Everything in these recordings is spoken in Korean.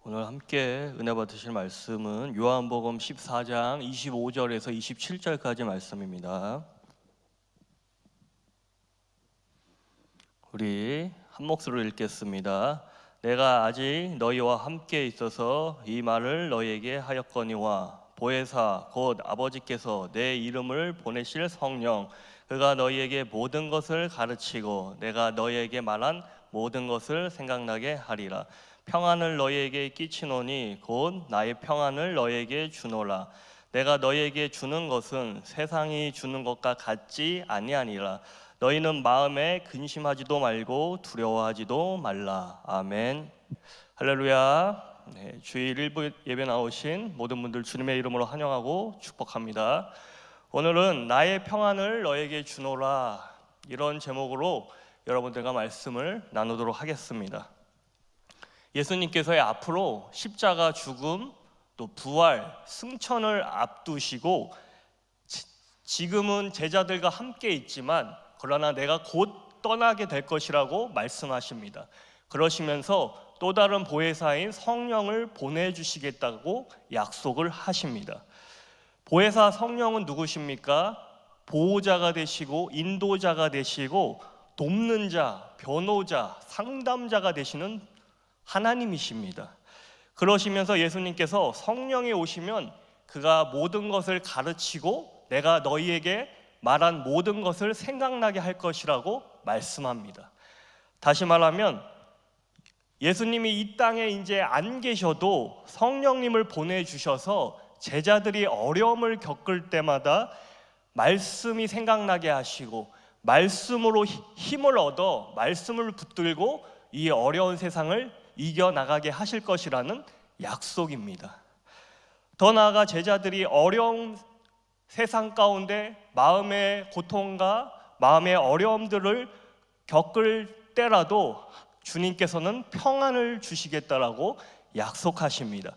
오늘 함께 은혜 받으실 말씀은 요한복음 14장 25절에서 27절까지 말씀입니다. 우리 한 목소리로 읽겠습니다. 내가 아직 너희와 함께 있어서 이 말을 너희에게 하였거니와 보혜사 곧 아버지께서 내 이름을 보내실 성령 그가 너희에게 모든 것을 가르치고 내가 너희에게 말한 모든 것을 생각나게 하리라. 평안을 너희에게 끼치노니 곧 나의 평안을 너희에게 주노라. 내가 너희에게 주는 것은 세상이 주는 것과 같지 아니하니라. 너희는 마음에 근심하지도 말고 두려워하지도 말라. 아멘. 할렐루야. 주일 일부 예배 나오신 모든 분들 주님의 이름으로 환영하고 축복합니다. 오늘은 나의 평안을 너에게 주노라, 이런 제목으로 여러분들과 말씀을 나누도록 하겠습니다. 예수님께서의 앞으로 십자가 죽음, 또 부활, 승천을 앞두시고 지금은 제자들과 함께 있지만 그러나 내가 곧 떠나게 될 것이라고 말씀하십니다. 그러시면서 또 다른 보혜사인 성령을 보내주시겠다고 약속을 하십니다. 보혜사 성령은 누구십니까? 보호자가 되시고 인도자가 되시고 돕는 자, 변호자, 상담자가 되시는 하나님이십니다. 그러시면서 예수님께서 성령이 오시면 그가 모든 것을 가르치고 내가 너희에게 말한 모든 것을 생각나게 할 것이라고 말씀합니다. 다시 말하면 예수님이 이 땅에 이제 안 계셔도 성령님을 보내주셔서 제자들이 어려움을 겪을 때마다 말씀이 생각나게 하시고 말씀으로 힘을 얻어 말씀을 붙들고 이 어려운 세상을 이겨나가게 하실 것이라는 약속입니다. 더 나아가 제자들이 어려운 세상 가운데 마음의 고통과 마음의 어려움들을 겪을 때라도 주님께서는 평안을 주시겠다라고 약속하십니다.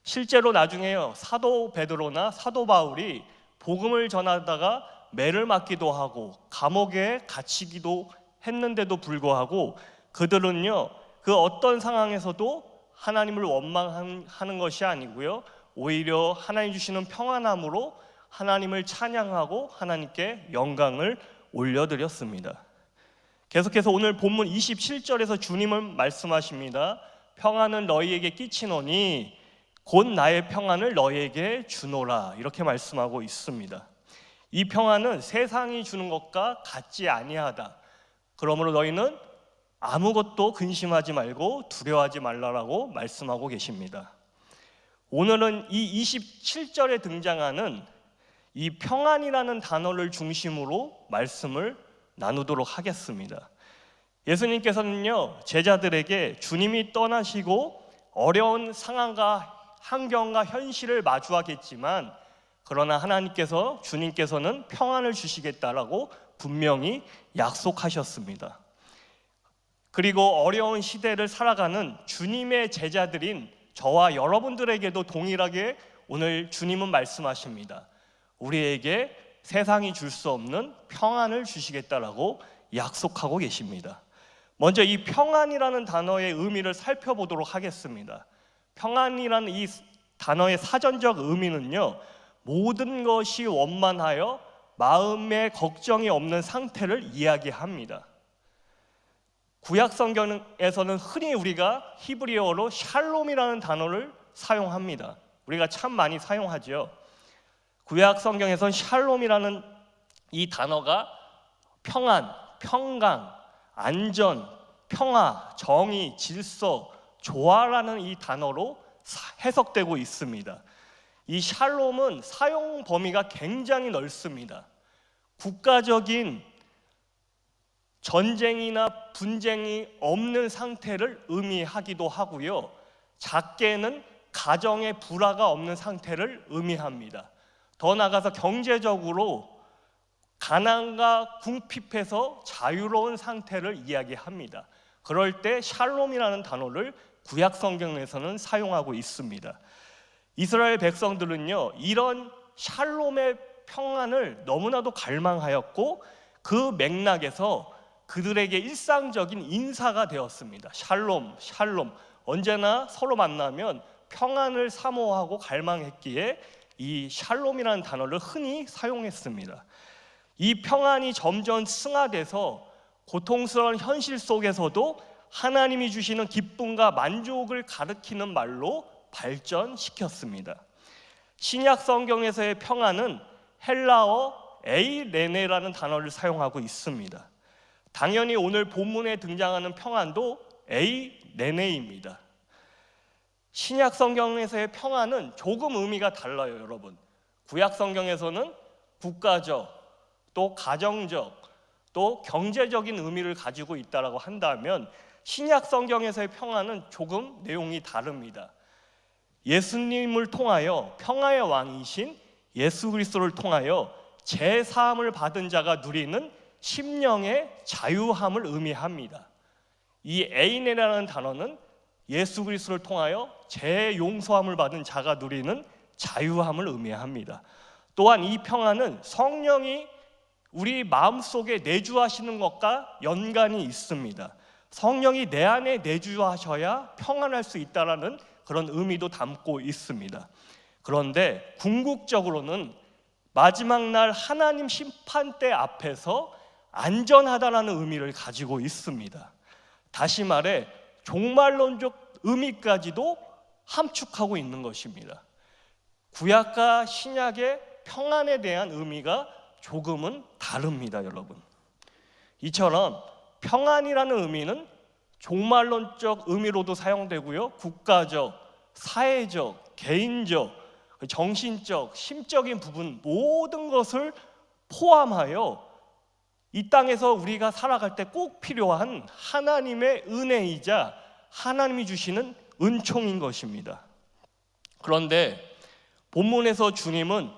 실제로 나중에요, 사도 베드로나 사도 바울이 복음을 전하다가 매를 맞기도 하고 감옥에 갇히기도 했는데도 불구하고 그들은요, 그 어떤 상황에서도 하나님을 원망하는 것이 아니고요, 오히려 하나님 주시는 평안함으로 하나님을 찬양하고 하나님께 영광을 올려드렸습니다. 계속해서 오늘 본문 27절에서 주님은 말씀하십니다. 평안은 너희에게 끼치노니 곧 나의 평안을 너희에게 주노라, 이렇게 말씀하고 있습니다. 이 평안은 세상이 주는 것과 같지 아니하다. 그러므로 너희는 아무것도 근심하지 말고 두려워하지 말라라고 말씀하고 계십니다. 오늘은 이 27절에 등장하는 이 평안이라는 단어를 중심으로 말씀을 나누도록 하겠습니다. 예수님께서는요, 제자들에게 주님이 떠나시고 어려운 상황과 환경과 현실을 마주하겠지만 그러나 주님께서는 평안을 주시겠다라고 분명히 약속하셨습니다. 그리고 어려운 시대를 살아가는 주님의 제자들인 저와 여러분들에게도 동일하게 오늘 주님은 말씀하십니다. 우리에게 세상이 줄 수 없는 평안을 주시겠다라고 약속하고 계십니다. 먼저 이 평안이라는 단어의 의미를 살펴보도록 하겠습니다. 평안이라는 이 단어의 사전적 의미는요, 모든 것이 원만하여 마음에 걱정이 없는 상태를 이야기합니다. 구약 성경에서는 흔히 우리가 히브리어로 샬롬이라는 단어를 사용합니다. 우리가 참 많이 사용하죠. 구약 성경에서는 샬롬이라는 이 단어가 평안, 평강, 안전, 평화, 정의, 질서, 조화라는 이 단어로 해석되고 있습니다. 이 샬롬은 사용 범위가 굉장히 넓습니다. 국가적인 전쟁이나 분쟁이 없는 상태를 의미하기도 하고요, 작게는 가정의 불화가 없는 상태를 의미합니다. 더 나아가서 경제적으로 가난과 궁핍해서 자유로운 상태를 이야기합니다. 그럴 때 샬롬이라는 단어를 구약 성경에서는 사용하고 있습니다. 이스라엘 백성들은요, 이런 샬롬의 평안을 너무나도 갈망하였고 그 맥락에서 그들에게 일상적인 인사가 되었습니다. 샬롬, 샬롬. 언제나 서로 만나면 평안을 사모하고 갈망했기에 이 샬롬이라는 단어를 흔히 사용했습니다. 이 평안이 점점 승화돼서 고통스러운 현실 속에서도 하나님이 주시는 기쁨과 만족을 가리키는 말로 발전시켰습니다. 신약 성경에서의 평안은 헬라어 에이레네라는 단어를 사용하고 있습니다. 당연히 오늘 본문에 등장하는 평안도 에이레네입니다. 신약 성경에서의 평안은 조금 의미가 달라요, 여러분. 구약 성경에서는 국가적, 또 가정적, 또 경제적인 의미를 가지고 있다고 한다면 신약 성경에서의 평안은 조금 내용이 다릅니다. 예수님을 통하여 평화의 왕이신 예수 그리스도를 통하여 제사함을 받은 자가 누리는 심령의 자유함을 의미합니다. 이 에이네라는 단어는 예수 그리스도를 통하여 재용서함을 받은 자가 누리는 자유함을 의미합니다. 또한 이 평안은 성령이 우리 마음속에 내주하시는 것과 연관이 있습니다. 성령이 내 안에 내주하셔야 평안할 수 있다는 그런 의미도 담고 있습니다. 그런데 궁극적으로는 마지막 날 하나님 심판대 앞에서 안전하다라는 의미를 가지고 있습니다. 다시 말해 종말론적 의미까지도 함축하고 있는 것입니다. 구약과 신약의 평안에 대한 의미가 조금은 다릅니다, 여러분. 이처럼 평안이라는 의미는 종말론적 의미로도 사용되고요, 국가적, 사회적, 개인적, 정신적, 심적인 부분 모든 것을 포함하여 이 땅에서 우리가 살아갈 때 꼭 필요한 하나님의 은혜이자 하나님이 주시는 은총인 것입니다. 그런데 본문에서 주님은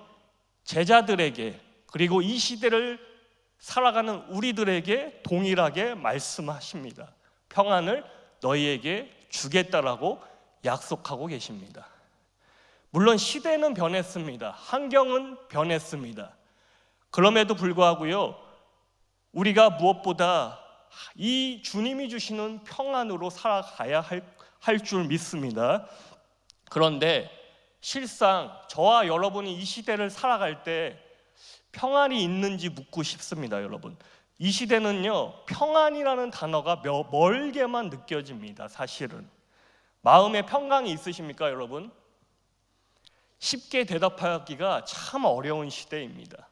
제자들에게 그리고 이 시대를 살아가는 우리들에게 동일하게 말씀하십니다. 평안을 너희에게 주겠다라고 약속하고 계십니다. 물론 시대는 변했습니다. 환경은 변했습니다. 그럼에도 불구하고요, 우리가 무엇보다 이 주님이 주시는 평안으로 살아가야 할 줄 믿습니다. 그런데 실상 저와 여러분이 이 시대를 살아갈 때 평안이 있는지 묻고 싶습니다, 여러분. 이 시대는요, 평안이라는 단어가 멀게만 느껴집니다. 사실은 마음에 평강이 있으십니까, 여러분? 쉽게 대답하기가 참 어려운 시대입니다.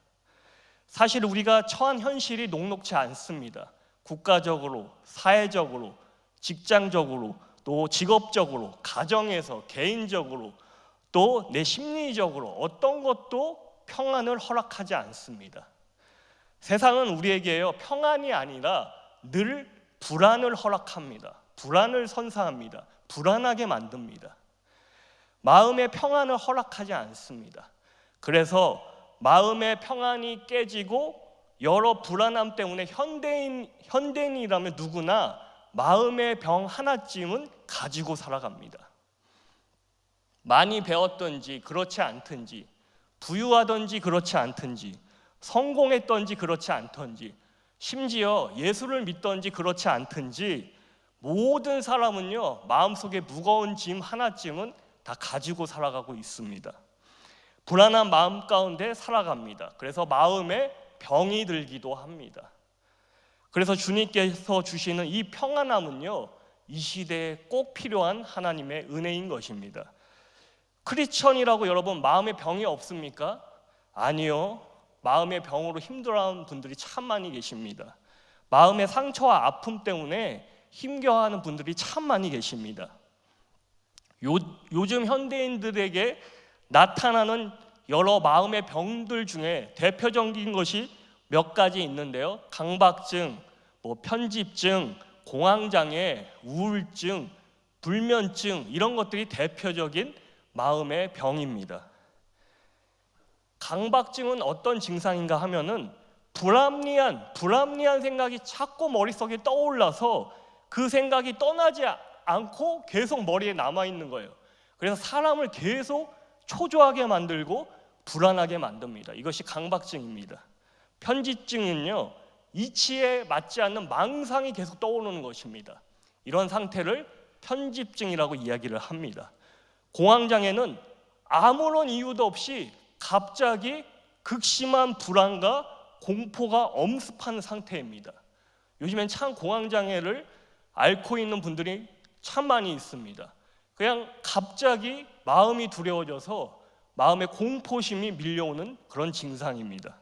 사실 우리가 처한 현실이 녹록지 않습니다. 국가적으로, 사회적으로, 직장적으로, 또 직업적으로, 가정에서, 개인적으로, 또 내 심리적으로 어떤 것도 평안을 허락하지 않습니다. 세상은 우리에게요, 평안이 아니라 늘 불안을 허락합니다. 불안을 선사합니다. 불안하게 만듭니다. 마음의 평안을 허락하지 않습니다. 그래서 마음의 평안이 깨지고 여러 불안함 때문에 현대인이라면 누구나 마음의 병 하나쯤은 가지고 살아갑니다. 많이 배웠든지 그렇지 않든지, 부유하든지 그렇지 않든지, 성공했든지 그렇지 않든지, 심지어 예수를 믿든지 그렇지 않든지 모든 사람은요, 마음속에 무거운 짐 하나쯤은 다 가지고 살아가고 있습니다. 불안한 마음 가운데 살아갑니다. 그래서 마음에 병이 들기도 합니다. 그래서 주님께서 주시는 이 평안함은요, 이 시대에 꼭 필요한 하나님의 은혜인 것입니다. 크리스천이라고 여러분 마음에 병이 없습니까? 아니요. 마음의 병으로 힘들어하는 분들이 참 많이 계십니다. 마음의 상처와 아픔 때문에 힘겨워하는 분들이 참 많이 계십니다. 요즘 현대인들에게 나타나는 여러 마음의 병들 중에 대표적인 것이 몇 가지 있는데요. 강박증, 편집증, 공황장애, 우울증, 불면증, 이런 것들이 대표적인 마음의 병입니다. 강박증은 어떤 증상인가 하면은 불합리한 생각이 자꾸 머릿속에 떠올라서 그 생각이 떠나지 않고 계속 머리에 남아있는 거예요. 그래서 사람을 계속 초조하게 만들고 불안하게 만듭니다. 이것이 강박증입니다. 편집증은요, 이치에 맞지 않는 망상이 계속 떠오르는 것입니다. 이런 상태를 편집증이라고 이야기를 합니다. 공황장애는 아무런 이유도 없이 갑자기 극심한 불안과 공포가 엄습한 상태입니다. 요즘엔 참 공황장애를 앓고 있는 분들이 참 많이 있습니다. 그냥 갑자기 마음이 두려워져서 마음에 공포심이 밀려오는 그런 증상입니다.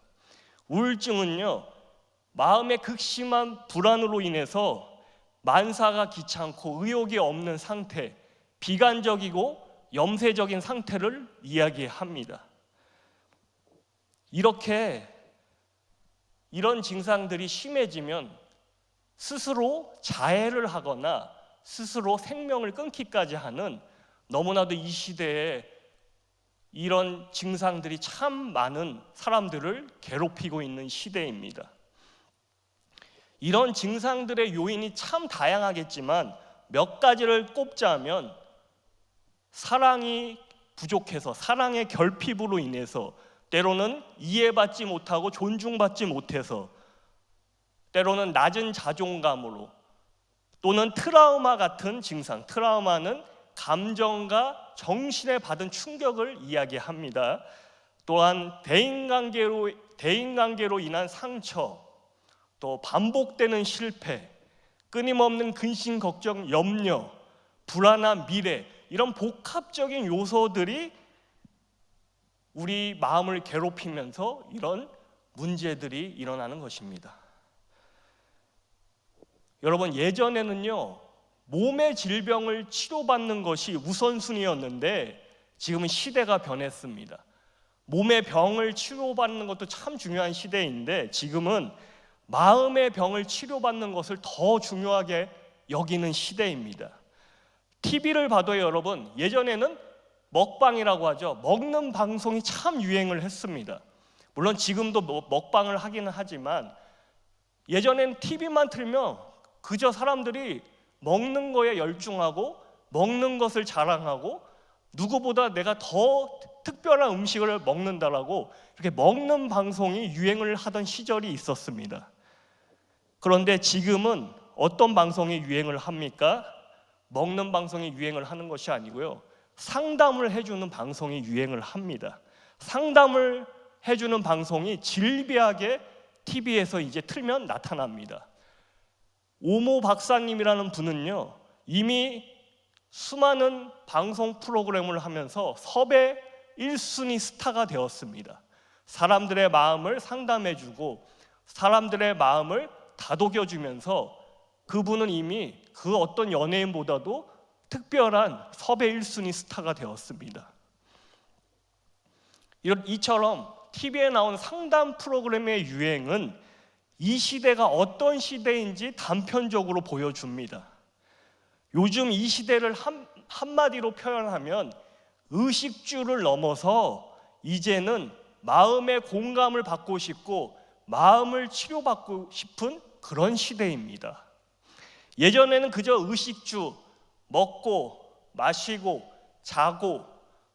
우울증은요, 마음의 극심한 불안으로 인해서 만사가 귀찮고 의욕이 없는 상태, 비관적이고 염세적인 상태를 이야기합니다. 이런 증상들이 심해지면 스스로 자해를 하거나 스스로 생명을 끊기까지 하는, 너무나도 이 시대에 이런 증상들이 참 많은 사람들을 괴롭히고 있는 시대입니다. 이런 증상들의 요인이 참 다양하겠지만 몇 가지를 꼽자면, 사랑이 부족해서, 사랑의 결핍으로 인해서, 때로는 이해받지 못하고 존중받지 못해서, 때로는 낮은 자존감으로, 또는 트라우마 같은 증상, 트라우마는 감정과 정신에 받은 충격을 이야기합니다. 또한 대인관계로 인한 상처, 또 반복되는 실패, 끊임없는 근심, 걱정, 염려, 불안한 미래, 이런 복합적인 요소들이 우리 마음을 괴롭히면서 이런 문제들이 일어나는 것입니다. 여러분, 예전에는요, 몸의 질병을 치료받는 것이 우선순위였는데 지금은 시대가 변했습니다. 몸의 병을 치료받는 것도 참 중요한 시대인데 지금은 마음의 병을 치료받는 것을 더 중요하게 여기는 시대입니다. TV를 봐도요, 여러분, 예전에는 먹방이라고 하죠. 먹는 방송이 참 유행을 했습니다. 물론 지금도 먹방을 하기는 하지만 예전엔 TV만 틀면 그저 사람들이 먹는 거에 열중하고 먹는 것을 자랑하고 누구보다 내가 더 특별한 음식을 먹는다라고 이렇게 먹는 방송이 유행을 하던 시절이 있었습니다. 그런데 지금은 어떤 방송이 유행을 합니까? 먹는 방송이 유행을 하는 것이 아니고요, 상담을 해주는 방송이 유행을 합니다. 상담을 해주는 방송이 질비하게 TV에서 이제 틀면 나타납니다. 오모 박사님이라는 분은요, 이미 수많은 방송 프로그램을 하면서 섭외 1순위 스타가 되었습니다. 사람들의 마음을 상담해주고 사람들의 마음을 다독여주면서 그분은 이미 그 어떤 연예인보다도 특별한 섭외 1순위 스타가 되었습니다. 이처럼 TV에 나온 상담 프로그램의 유행은 이 시대가 어떤 시대인지 단편적으로 보여줍니다. 요즘 이 시대를 한마디로 표현하면 의식주를 넘어서 이제는 마음의 공감을 받고 싶고 마음을 치료받고 싶은 그런 시대입니다. 예전에는 그저 의식주, 먹고 마시고 자고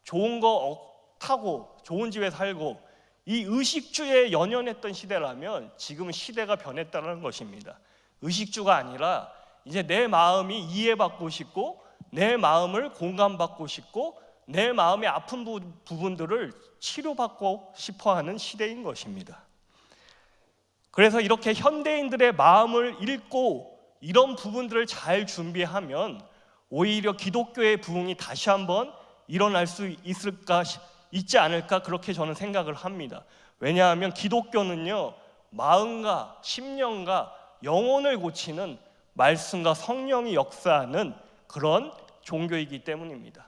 좋은 거 타고 좋은 집에 살고 이 의식주에 연연했던 시대라면 지금 시대가 변했다는 것입니다. 의식주가 아니라 이제 내 마음이 이해받고 싶고 내 마음을 공감받고 싶고 내 마음의 아픈 부분들을 치료받고 싶어하는 시대인 것입니다. 그래서 이렇게 현대인들의 마음을 읽고 이런 부분들을 잘 준비하면 오히려 기독교의 부흥이 다시 한번 일어날 수 있지 않을까, 그렇게 저는 생각을 합니다. 왜냐하면 기독교는요, 마음과 심령과 영혼을 고치는 말씀과 성령이 역사하는 그런 종교이기 때문입니다.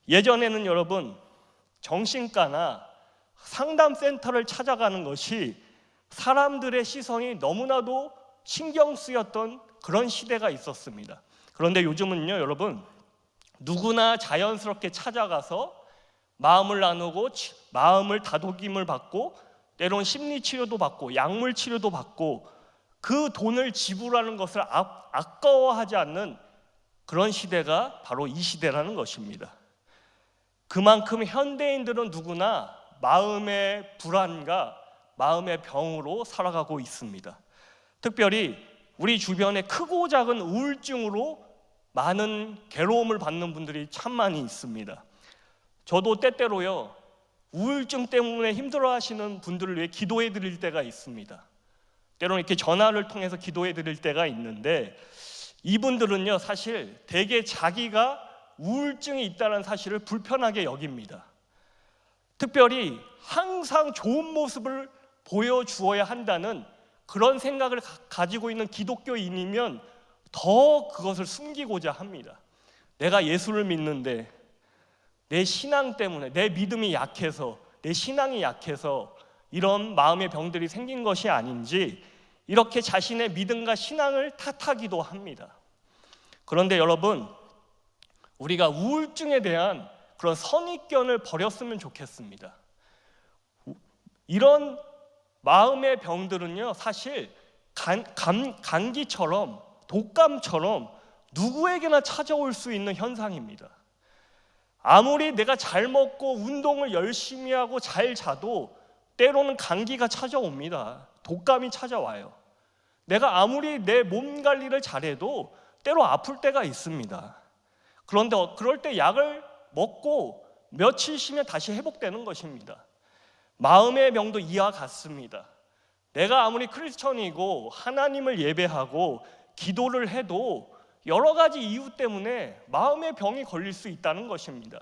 예전에는 여러분, 정신과나 상담센터를 찾아가는 것이 사람들의 시선이 너무나도 신경 쓰였던 그런 시대가 있었습니다. 그런데 요즘은요, 여러분, 누구나 자연스럽게 찾아가서 마음을 나누고 마음을 다독임을 받고 때로는 심리치료도 받고 약물치료도 받고 그 돈을 지불하는 것을 아까워하지 않는 그런 시대가 바로 이 시대라는 것입니다. 그만큼 현대인들은 누구나 마음의 불안과 마음의 병으로 살아가고 있습니다. 특별히 우리 주변에 크고 작은 우울증으로 많은 괴로움을 받는 분들이 참 많이 있습니다. 저도 때때로요, 우울증 때문에 힘들어하시는 분들을 위해 기도해 드릴 때가 있습니다. 때로는 이렇게 전화를 통해서 기도해 드릴 때가 있는데, 이분들은요 사실 되게 자기가 우울증이 있다는 사실을 불편하게 여깁니다. 특별히 항상 좋은 모습을 보여주어야 한다는 그런 생각을 가지고 있는 기독교인이면 더 그것을 숨기고자 합니다. 내가 예수를 믿는데 내 신앙 때문에, 내 믿음이 약해서, 내 신앙이 약해서 이런 마음의 병들이 생긴 것이 아닌지 이렇게 자신의 믿음과 신앙을 탓하기도 합니다. 그런데 여러분, 우리가 우울증에 대한 그런 선입견을 버렸으면 좋겠습니다. 이런 마음의 병들은요 사실 감기처럼, 독감처럼 누구에게나 찾아올 수 있는 현상입니다. 아무리 내가 잘 먹고 운동을 열심히 하고 잘 자도 때로는 감기가 찾아옵니다. 독감이 찾아와요. 내가 아무리 내 몸 관리를 잘해도 때로 아플 때가 있습니다. 그런데 그럴 때 약을 먹고 며칠 쉬면 다시 회복되는 것입니다. 마음의 병도 이와 같습니다. 내가 아무리 크리스천이고 하나님을 예배하고 기도를 해도 여러 가지 이유 때문에 마음의 병이 걸릴 수 있다는 것입니다.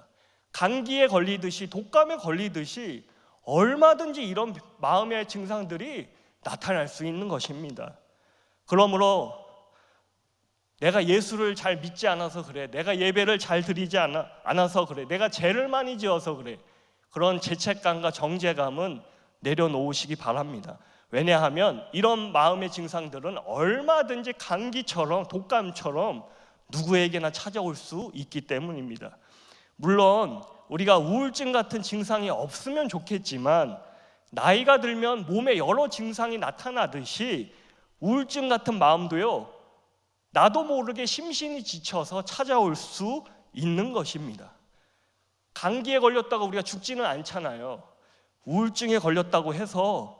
감기에 걸리듯이, 독감에 걸리듯이 얼마든지 이런 마음의 증상들이 나타날 수 있는 것입니다. 그러므로 내가 예수를 잘 믿지 않아서 그래, 내가 예배를 잘 드리지 않아서 그래, 내가 죄를 많이 지어서 그래, 그런 죄책감과 정죄감은 내려놓으시기 바랍니다. 왜냐하면 이런 마음의 증상들은 얼마든지 감기처럼, 독감처럼 누구에게나 찾아올 수 있기 때문입니다. 물론 우리가 우울증 같은 증상이 없으면 좋겠지만, 나이가 들면 몸에 여러 증상이 나타나듯이 우울증 같은 마음도요, 나도 모르게 심신이 지쳐서 찾아올 수 있는 것입니다. 감기에 걸렸다고 우리가 죽지는 않잖아요. 우울증에 걸렸다고 해서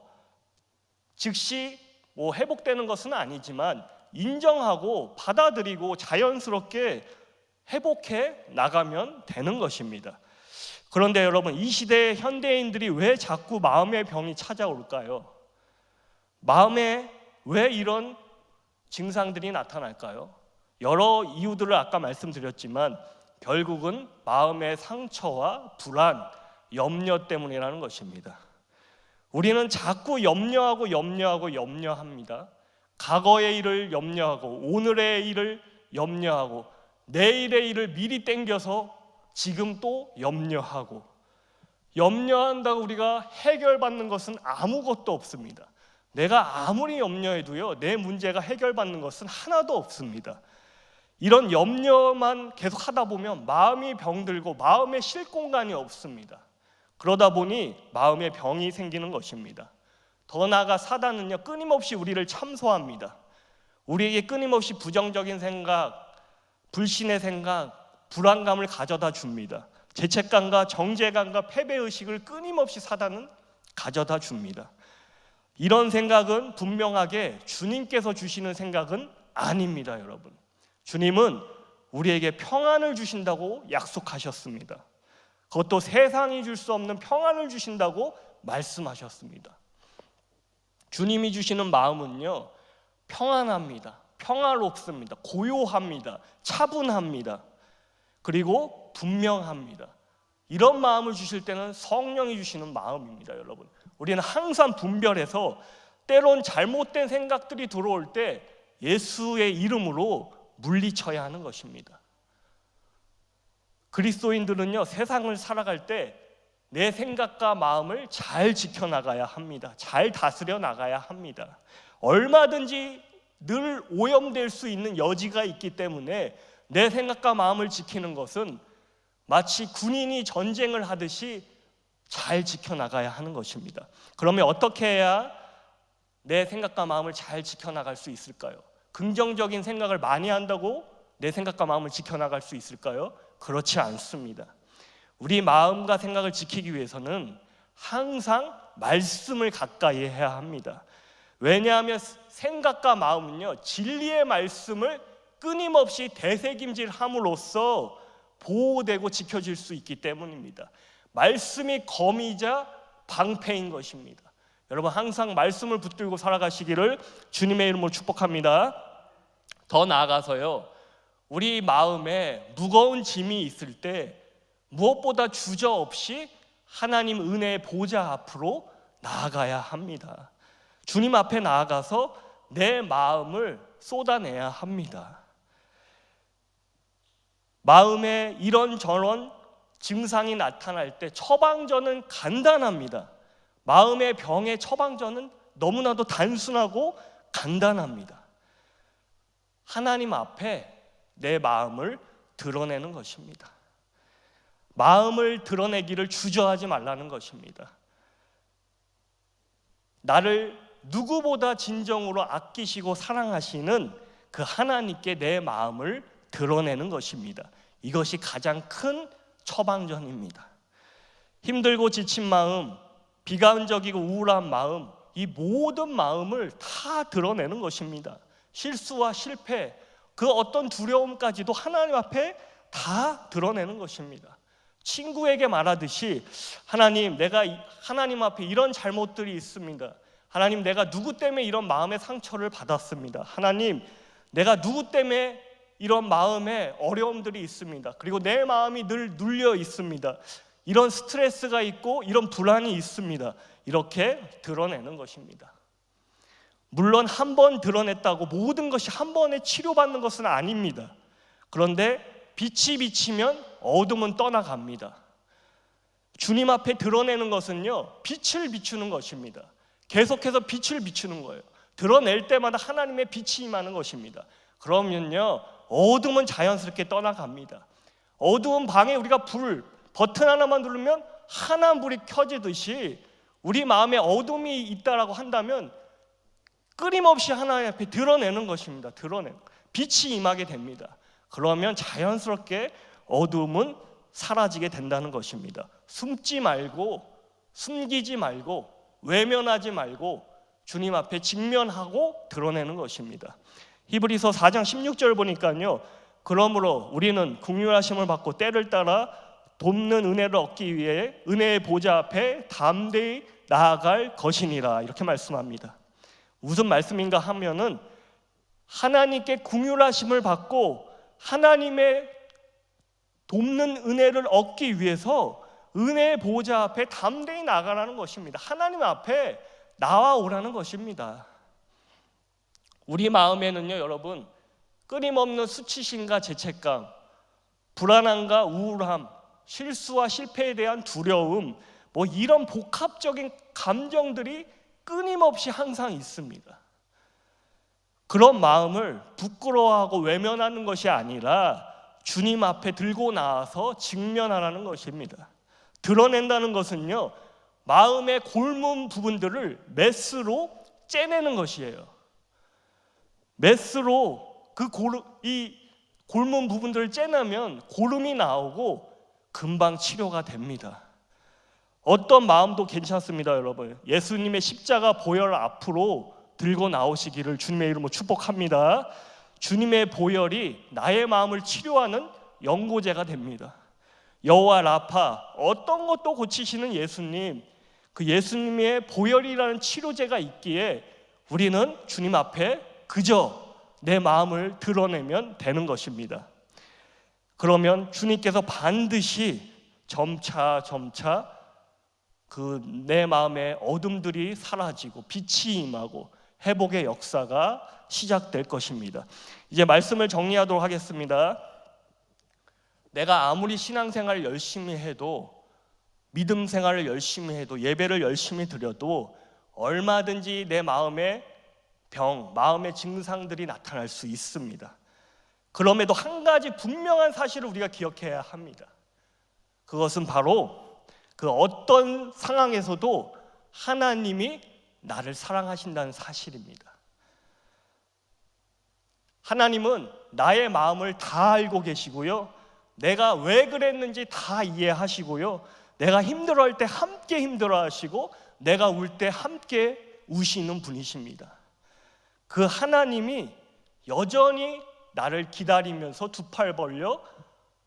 즉시 회복되는 것은 아니지만 인정하고 받아들이고 자연스럽게 회복해 나가면 되는 것입니다. 그런데 여러분, 이 시대의 현대인들이 왜 자꾸 마음의 병이 찾아올까요? 마음에 왜 이런 증상들이 나타날까요? 여러 이유들을 아까 말씀드렸지만 결국은 마음의 상처와 불안, 염려 때문이라는 것입니다. 우리는 자꾸 염려합니다. 과거의 일을 염려하고, 오늘의 일을 염려하고, 내일의 일을 미리 땡겨서 지금 또 염려하고, 염려한다고 우리가 해결받는 것은 아무것도 없습니다. 내가 아무리 염려해도요, 내 문제가 해결받는 것은 하나도 없습니다. 이런 염려만 계속 하다 보면 마음이 병들고 마음에 쉴 공간이 없습니다. 그러다 보니 마음의 병이 생기는 것입니다. 더 나아가 사단은요, 끊임없이 우리를 참소합니다. 우리에게 끊임없이 부정적인 생각, 불신의 생각, 불안감을 가져다 줍니다. 죄책감과 정죄감과 패배의식을 끊임없이 사단은 가져다 줍니다. 이런 생각은 분명하게 주님께서 주시는 생각은 아닙니다, 여러분. 주님은 우리에게 평안을 주신다고 약속하셨습니다. 그것도 세상이 줄 수 없는 평안을 주신다고 말씀하셨습니다. 주님이 주시는 마음은요, 평안합니다. 평화롭습니다. 고요합니다. 차분합니다. 그리고 분명합니다. 이런 마음을 주실 때는 성령이 주시는 마음입니다, 여러분. 우리는 항상 분별해서 때론 잘못된 생각들이 들어올 때 예수의 이름으로 물리쳐야 하는 것입니다. 그리스도인들은요, 세상을 살아갈 때 내 생각과 마음을 잘 지켜나가야 합니다. 잘 다스려 나가야 합니다. 얼마든지 늘 오염될 수 있는 여지가 있기 때문에 내 생각과 마음을 지키는 것은 마치 군인이 전쟁을 하듯이 잘 지켜나가야 하는 것입니다. 그러면 어떻게 해야 내 생각과 마음을 잘 지켜나갈 수 있을까요? 긍정적인 생각을 많이 한다고 내 생각과 마음을 지켜나갈 수 있을까요? 그렇지 않습니다. 우리 마음과 생각을 지키기 위해서는 항상 말씀을 가까이 해야 합니다. 왜냐하면 생각과 마음은요, 진리의 말씀을 끊임없이 되새김질함으로써 보호되고 지켜질 수 있기 때문입니다. 말씀이 검이자 방패인 것입니다. 여러분, 항상 말씀을 붙들고 살아가시기를 주님의 이름으로 축복합니다. 더 나아가서요, 우리 마음에 무거운 짐이 있을 때 무엇보다 주저없이 하나님 은혜의 보좌 앞으로 나아가야 합니다. 주님 앞에 나아가서 내 마음을 쏟아내야 합니다. 마음에 이런저런 증상이 나타날 때 처방전은 간단합니다. 마음의 병의 처방전은 너무나도 단순하고 간단합니다. 하나님 앞에 내 마음을 드러내는 것입니다. 마음을 드러내기를 주저하지 말라는 것입니다. 나를 누구보다 진정으로 아끼시고 사랑하시는 그 하나님께 내 마음을 드러내는 것입니다. 이것이 가장 큰 처방전입니다. 힘들고 지친 마음, 비관적이고 우울한 마음, 이 모든 마음을 다 드러내는 것입니다. 실수와 실패, 그 어떤 두려움까지도 하나님 앞에 다 드러내는 것입니다. 친구에게 말하듯이 하나님, 내가 하나님 앞에 이런 잘못들이 있습니다. 하나님, 내가 누구 때문에 이런 마음의 상처를 받았습니다. 하나님, 내가 누구 때문에 이런 마음에 어려움들이 있습니다. 그리고 내 마음이 늘 눌려 있습니다. 이런 스트레스가 있고 이런 불안이 있습니다. 이렇게 드러내는 것입니다. 물론 한 번 드러냈다고 모든 것이 한 번에 치료받는 것은 아닙니다. 그런데 빛이 비치면 어둠은 떠나갑니다. 주님 앞에 드러내는 것은요, 빛을 비추는 것입니다. 계속해서 빛을 비추는 거예요. 드러낼 때마다 하나님의 빛이 임하는 것입니다. 그러면요, 어둠은 자연스럽게 떠나갑니다. 어두운 방에 우리가 버튼 하나만 누르면 환한 불이 켜지듯이 우리 마음에 어둠이 있다라고 한다면 끊임없이 하나님 앞에 드러내는 것입니다. 드러내는 빛이 임하게 됩니다. 그러면 자연스럽게 어둠은 사라지게 된다는 것입니다. 숨지 말고, 숨기지 말고, 외면하지 말고 주님 앞에 직면하고 드러내는 것입니다. 히브리서 4장 16절 보니까요, 그러므로 우리는 긍휼하심을 받고 때를 따라 돕는 은혜를 얻기 위해 은혜의 보좌 앞에 담대히 나아갈 것이니라, 이렇게 말씀합니다. 무슨 말씀인가 하면은 하나님께 긍휼하심을 받고 하나님의 돕는 은혜를 얻기 위해서 은혜의 보좌 앞에 담대히 나가라는 것입니다. 하나님 앞에 나와오라는 것입니다. 우리 마음에는요, 여러분, 끊임없는 수치심과 죄책감, 불안함과 우울함, 실수와 실패에 대한 두려움, 이런 복합적인 감정들이 끊임없이 항상 있습니다. 그런 마음을 부끄러워하고 외면하는 것이 아니라 주님 앞에 들고 나와서 직면하라는 것입니다. 드러낸다는 것은요, 마음의 골문 부분들을 메스로 째내는 것이에요. 메스로 이 골문 부분들을 째내면 고름이 나오고 금방 치료가 됩니다. 어떤 마음도 괜찮습니다, 여러분. 예수님의 십자가 보혈 앞으로 들고 나오시기를 주님의 이름으로 축복합니다. 주님의 보혈이 나의 마음을 치료하는 연고제가 됩니다. 여호와 라파, 어떤 것도 고치시는 예수님, 그 예수님의 보혈이라는 치료제가 있기에 우리는 주님 앞에 그저 내 마음을 드러내면 되는 것입니다. 그러면 주님께서 반드시 점차 그 내 마음의 어둠들이 사라지고 빛이 임하고 회복의 역사가 시작될 것입니다. 이제 말씀을 정리하도록 하겠습니다. 내가 아무리 신앙생활을 열심히 해도, 믿음 생활을 열심히 해도, 예배를 열심히 드려도 얼마든지 내 마음의 병, 마음의 증상들이 나타날 수 있습니다. 그럼에도 한 가지 분명한 사실을 우리가 기억해야 합니다. 그것은 바로 그 어떤 상황에서도 하나님이 나를 사랑하신다는 사실입니다. 하나님은 나의 마음을 다 알고 계시고요, 내가 왜 그랬는지 다 이해하시고요, 내가 힘들어할 때 함께 힘들어하시고 내가 울 때 함께 우시는 분이십니다. 그 하나님이 여전히 나를 기다리면서 두 팔 벌려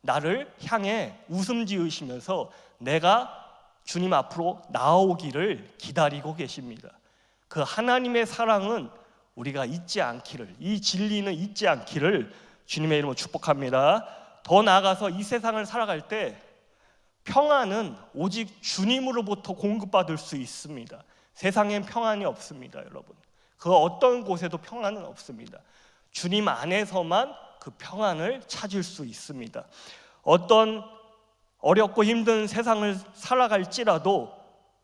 나를 향해 웃음 지으시면서 내가 주님 앞으로 나오기를 기다리고 계십니다. 그 하나님의 사랑은 우리가 잊지 않기를, 이 진리는 잊지 않기를 주님의 이름으로 축복합니다. 더 나아가서 이 세상을 살아갈 때 평안은 오직 주님으로부터 공급받을 수 있습니다. 세상엔 평안이 없습니다, 여러분. 그 어떤 곳에도 평안은 없습니다. 주님 안에서만 그 평안을 찾을 수 있습니다. 어떤 어렵고 힘든 세상을 살아갈지라도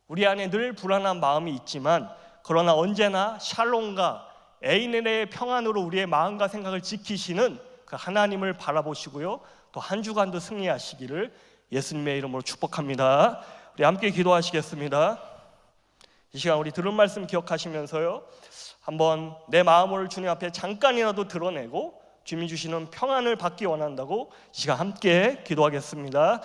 우리 안에 늘 불안한 마음이 있지만, 그러나 언제나 샬롬과 에이넬의 평안으로 우리의 마음과 생각을 지키시는 그 하나님을 바라보시고요, 또 한 주간도 승리하시기를 예수님의 이름으로 축복합니다. 우리 함께 기도하시겠습니다. 이 시간 우리 들은 말씀 기억하시면서요, 한번 내 마음을 주님 앞에 잠깐이라도 드러내고 주님이 주시는 평안을 받기 원한다고 이 시간 함께 기도하겠습니다.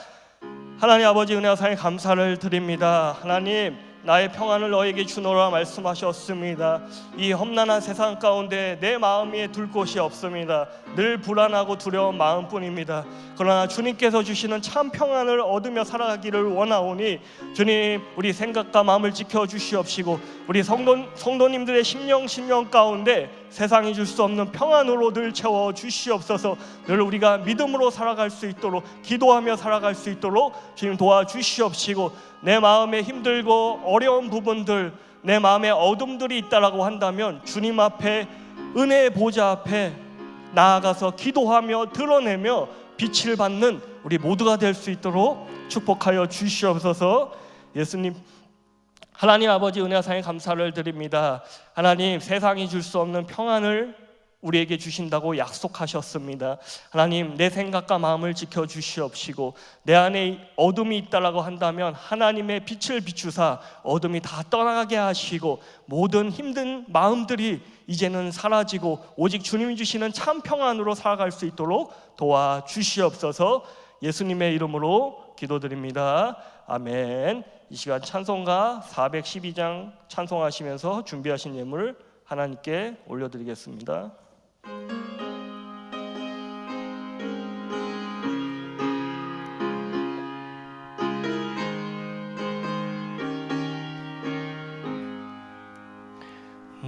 하나님 아버지, 은혜와 사랑에 감사를 드립니다. 하나님, 나의 평안을 너에게 주노라 말씀하셨습니다. 이 험난한 세상 가운데 내 마음에 둘 곳이 없습니다. 늘 불안하고 두려운 마음뿐입니다. 그러나 주님께서 주시는 참 평안을 얻으며 살아가기를 원하오니 주님, 우리 생각과 마음을 지켜주시옵시고 우리 성도님들의 심령 가운데 세상이 줄 수 없는 평안으로 늘 채워주시옵소서. 늘 우리가 믿음으로 살아갈 수 있도록, 기도하며 살아갈 수 있도록 주님 도와주시옵시고, 내 마음에 힘들고 어려운 부분들, 내 마음에 어둠들이 있다라고 한다면 주님 앞에, 은혜의 보좌 앞에 나아가서 기도하며 드러내며 빛을 받는 우리 모두가 될 수 있도록 축복하여 주시옵소서. 예수님, 하나님 아버지, 은혜와 사랑에 감사를 드립니다. 하나님, 세상이 줄 수 없는 평안을 우리에게 주신다고 약속하셨습니다. 하나님, 내 생각과 마음을 지켜주시옵시고 내 안에 어둠이 있다라고 한다면 하나님의 빛을 비추사 어둠이 다 떠나게 하시고 모든 힘든 마음들이 이제는 사라지고 오직 주님이 주시는 참 평안으로 살아갈 수 있도록 도와주시옵소서. 예수님의 이름으로 기도드립니다. 아멘. 이 시간 찬송가 412장 찬송하시면서 준비하신 예물 하나님께 올려드리겠습니다.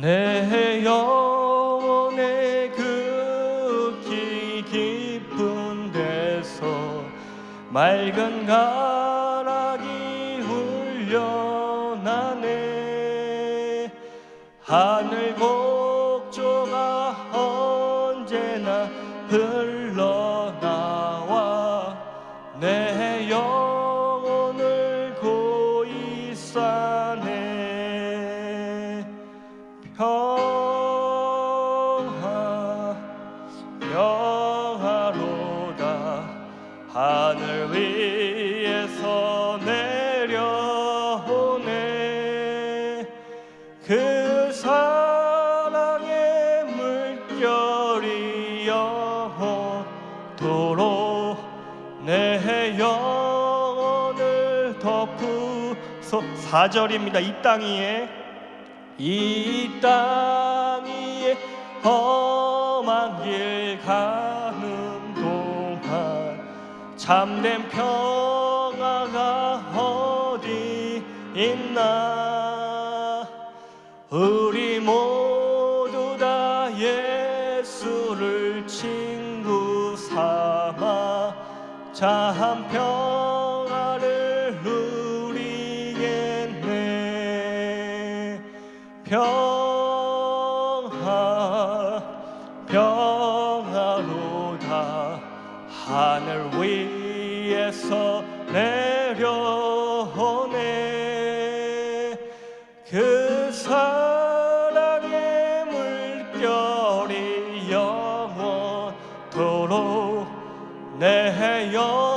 내 영혼의 극히 깊은 데서 맑은 가락이 흘려나네. 하늘 곡조가 언제나 흘러나와 내 영혼을 고이 싸네. 평화로다 하늘 위에서 내려오네. 그 사랑의 물결이 영원토록 내 영혼을 덮으소. 4절입니다. 이 땅 위에 험한 길 가는 동안 참된 평화가 어디 있나. 우리 모두 다 예수를 친구 삼아 참 평화를 누리겠네. 평화로다 하늘 위에서 내려오네. 그 사랑의 물결이 영원토록 내 영